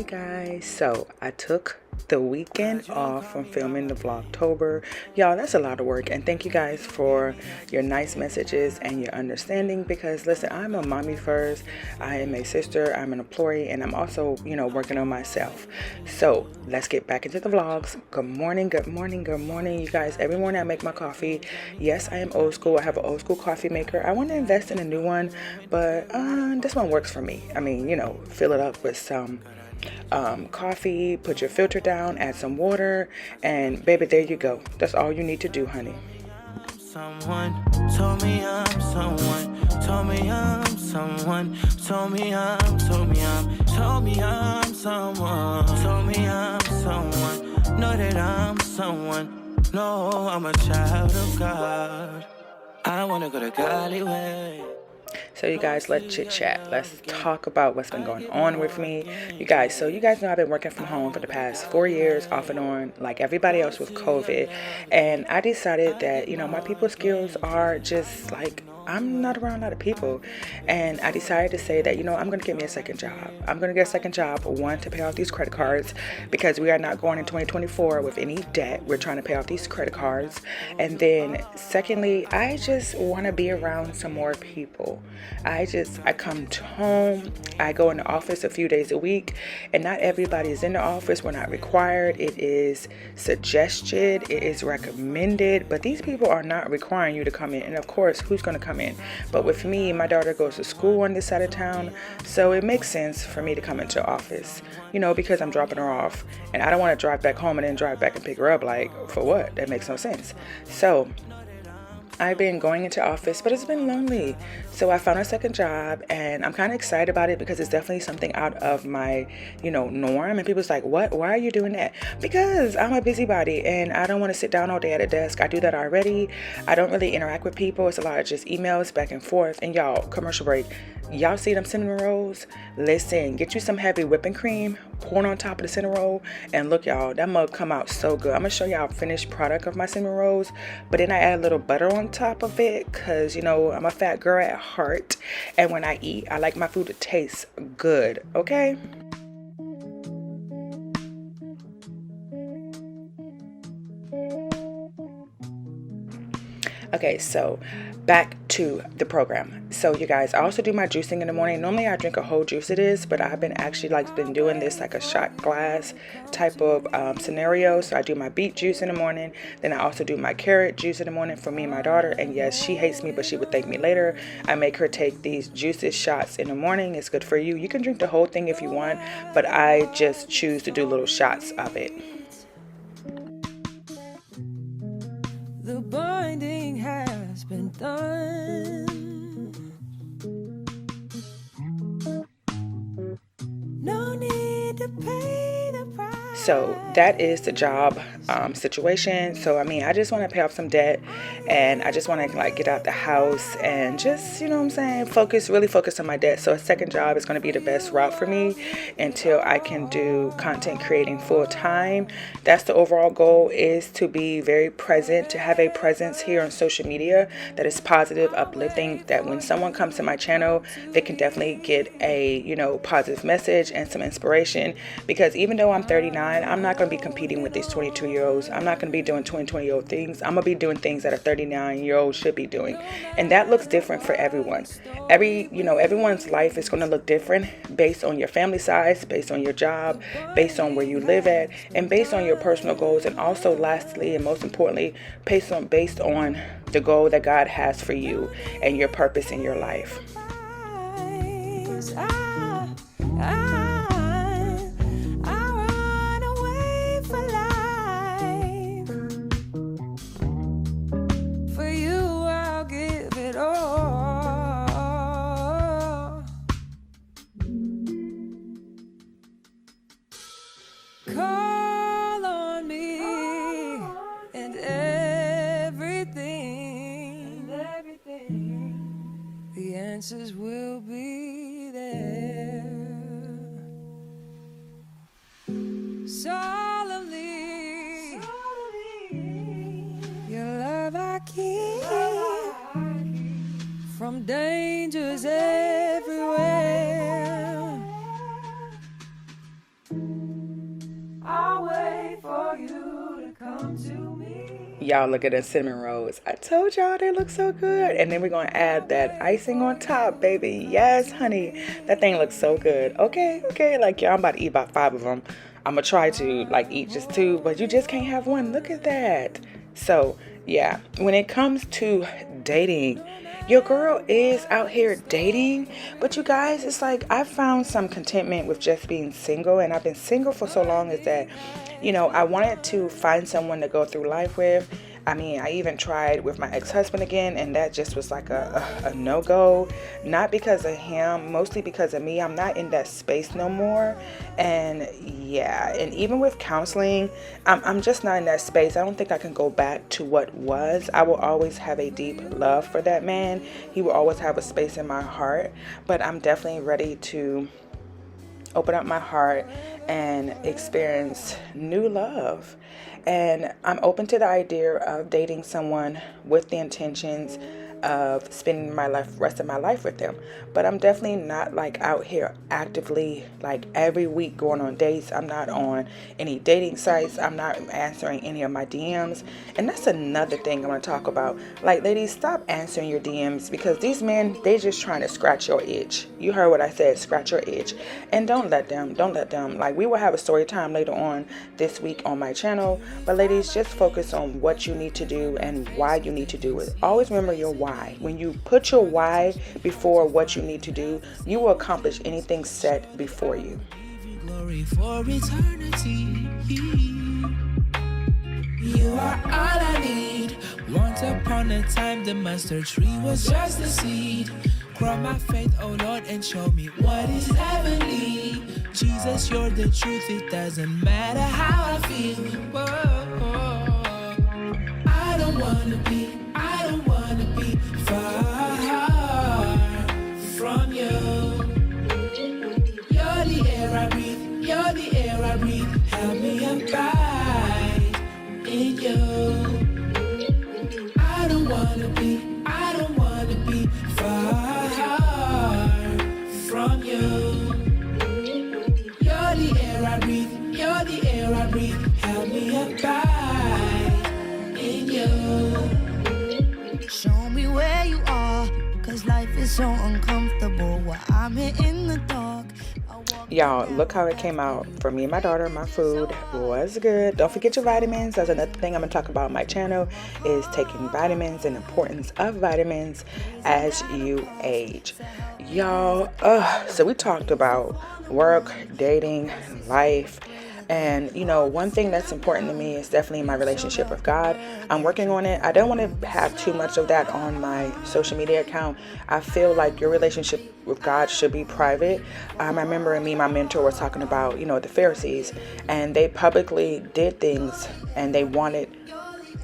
Guys, so I took the weekend off from filming the Vlogtober. Y'all, that's a lot of work, and thank you guys for your nice messages and your understanding, because listen, I'm a mommy first, I am a sister, I'm an employee, and I'm also, working on myself. So let's get back into the vlogs. Good morning, good morning, good morning, you guys. Every morning I make my coffee. Yes, I am old school. I have an old school coffee maker. I want to invest in a new one, but this one works for me. I mean, fill it up with some coffee, put your filter down, add some water, and baby, there you go. That's all you need to do, honey. Someone told me I'm someone, told me I'm someone, told me I'm someone, told me I'm someone, know that I'm someone, no, I'm a child of God, I wanna go to Golly way. So you guys, let's chit chat. Let's talk about what's been going on with me. You guys know I've been working from home for the past 4 years, off and on, like everybody else with COVID. And I decided that, my people skills are just like, I'm not around a lot of people. And I decided to say that, I'm going to get me a second job. I'm going to get a second job, one, to pay off these credit cards, because we are not going in 2024 with any debt. We're trying to pay off these credit cards. And then secondly, I just want to be around some more people. I come to home, I go in the office a few days a week, and not everybody is in the office. We're not required. It is suggested, it is recommended, but these people are not requiring you to come in. And of course, who's going to come in? But with me, my daughter goes to school on this side of town, so it makes sense for me to come into office, because I'm dropping her off, and I don't want to drive back home and then drive back and pick her up. Like, for what? That makes no sense. So I've been going into office, but it's been lonely. So I found a second job, and I'm kind of excited about it because it's definitely something out of my, norm. And people's like, what? Why are you doing that? Because I'm a busybody and I don't want to sit down all day at a desk. I do that already. I don't really interact with people. It's a lot of just emails back and forth. And y'all, commercial break. Y'all see them cinnamon rolls? Listen, get you some heavy whipping cream, pour it on top of the cinnamon roll, and look, y'all, that mug come out so good. I'm gonna show y'all a finished product of my cinnamon rolls, but then I add a little butter on top of it, because I'm a fat girl at heart, and when I eat, I like my food to taste good, okay? Okay, so back to the program. So you guys, I also do my juicing in the morning. Normally I drink a whole juice it is, but I've been actually been doing this like a shot glass type of scenario. So I do my beet juice in the morning. Then I also do my carrot juice in the morning for me and my daughter. And yes, she hates me, but she would thank me later. I make her take these juices shots in the morning. It's good for you. You can drink the whole thing if you want, but I just choose to do little shots of it. The binding has been done. No need to pay the price. So that is the job situation. So I just want to pay off some debt, and I just want to get out the house and just, really focus on my debt. So a second job is going to be the best route for me until I can do content creating full time. That's the overall goal, is to be very present, to have a presence here on social media that is positive, uplifting, that when someone comes to my channel, they can definitely get a, positive message and some inspiration, because even though I'm 39, I'm not going to be competing with these 22-year-olds. I'm not going to be doing 20-year-old things. I'm going to be doing things that a 39-year-old should be doing. And that looks different for everyone. Everyone's life is going to look different based on your family size, based on your job, based on where you live at, and based on your personal goals. And also, lastly, and most importantly, based on the goal that God has for you and your purpose in your life. Call on me and everything, the answers will be there. Solemnly, your love I keep from dangers everywhere. Y'all look at the cinnamon rolls. I told y'all they look so good. And then we're going to add that icing on top, baby. Yes, honey. That thing looks so good. Okay. Like, y'all, I'm about to eat about 5 of them. I'm going to try to, like, eat just 2. But you just can't have one. Look at that. So, yeah. When it comes to dating, your girl is out here dating. But you guys, it's like I found some contentment with just being single. And I've been single for so long is that, you know, I wanted to find someone to go through life with. I mean, I even tried with my ex-husband again, and that just was like a no-go. Not because of him, mostly because of me. I'm not in that space no more. And yeah, and even with counseling, I'm just not in that space. I don't think I can go back to what was. I will always have a deep love for that man. He will always have a space in my heart. But I'm definitely ready to open up my heart and experience new love. And I'm open to the idea of dating someone with the intentions of spending my rest of my life with them. But I'm definitely not like out here actively like every week going on dates. I'm not on any dating sites. I'm not answering any of my DMs. And that's another thing I want to talk about. Like, ladies, stop answering your DMs, because these men, they just trying to scratch your itch. You heard what I said, scratch your itch. And don't let them. Like, we will have a story time later on this week on my channel. But ladies, just focus on what you need to do and why you need to do it. Always remember your why. When you put your why before what you need to do, you will accomplish anything set before you. Glory for eternity. You are all I need. Once upon a time, the mustard tree was just a seed. Grow my faith, oh Lord, and show me what is heavenly. Jesus, you're the truth. It doesn't matter how I feel. Whoa. I don't wanna be far from you. You're the air I breathe. You're the air I breathe. Help me abide in you. I don't wanna be far from you. You're the air I breathe. You're the air I breathe. Help me abide in you. Show me where you are, cause life is so uncomfortable while I'm here in the dark. Y'all, look how it came out for me and my daughter. My food was good. Don't forget your vitamins. That's another thing I'm going to talk about on my channel, is taking vitamins and importance of vitamins as you age. Y'all, so we talked about work, dating, life. And, you know, one thing that's important to me is definitely my relationship with God. I'm working on it. I don't want to have too much of that on my social media account. I feel like your relationship with God should be private. I remember me and my mentor was talking about, you know, the Pharisees, and they publicly did things and they wanted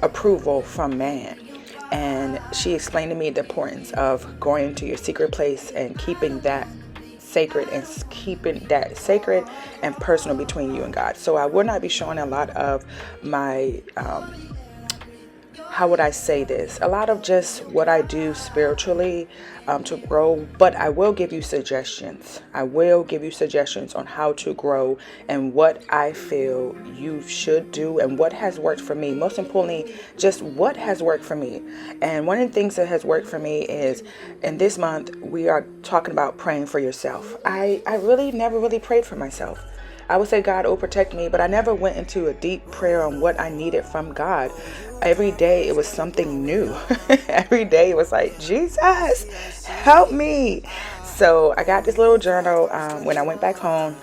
approval from man. And she explained to me the importance of going into your secret place and keeping that sacred and personal between you and God. So I will not be showing a lot of my how would I say this? A lot of just what I do spiritually to grow, but I will give you suggestions. I will give you suggestions on how to grow and what I feel you should do and what has worked for me. Most importantly, just what has worked for me. And one of the things that has worked for me is, in this month, we are talking about praying for yourself. I really never really prayed for myself. I would say God will protect me, but I never went into a deep prayer on what I needed from God. Every day it was something new. Every day it was like, Jesus, help me. So I got this little journal when I went back home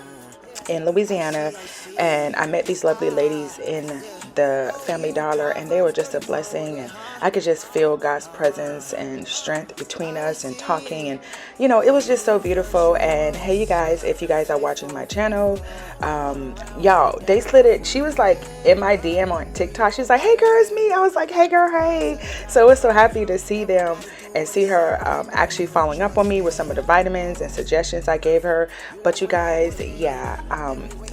in Louisiana, and I met these lovely ladies in the Family Dollar, and they were just a blessing, and I could just feel God's presence and strength between us and talking, and you know, it was just so beautiful. And hey, you guys, if you guys are watching my channel, y'all, they slid it. She was like in my DM on TikTok. She was like, hey girl, it's me. I was like, hey girl, hey. So I was so happy to see them and see her actually following up on me with some of the vitamins and suggestions I gave her. But you guys, yeah,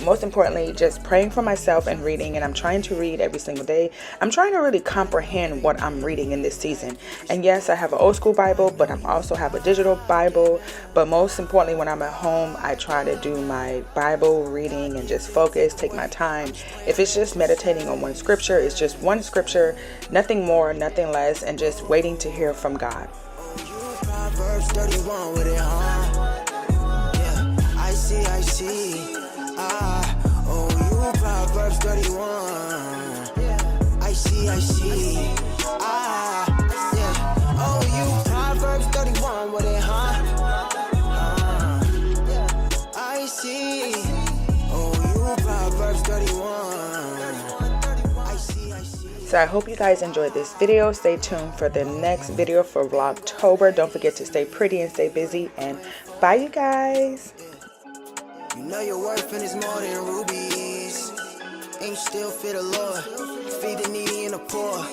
most importantly, me just praying for myself and reading, and I'm trying to read every single day. I'm trying to really comprehend what I'm reading in this season. And yes, I have an old school Bible, but I also have a digital Bible. But most importantly, when I'm at home, I try to do my Bible reading and just focus, take my time. If it's just meditating on one scripture, it's just one scripture, nothing more, nothing less, and just waiting to hear from God. Proverbs 31 with it, huh? Yeah, I see. Oh, you Proverbs 31. I see. Yeah. Oh, you Proverbs 31 with it, huh? I see. Oh, you Proverbs 31. I see. So I hope you guys enjoyed this video. Stay tuned for the next video for Vlogtober. Don't forget to stay pretty and stay busy. And bye, you guys. You know your worth and it's more than rubies. Ain't still fit the Lord. Feed the needy and the poor.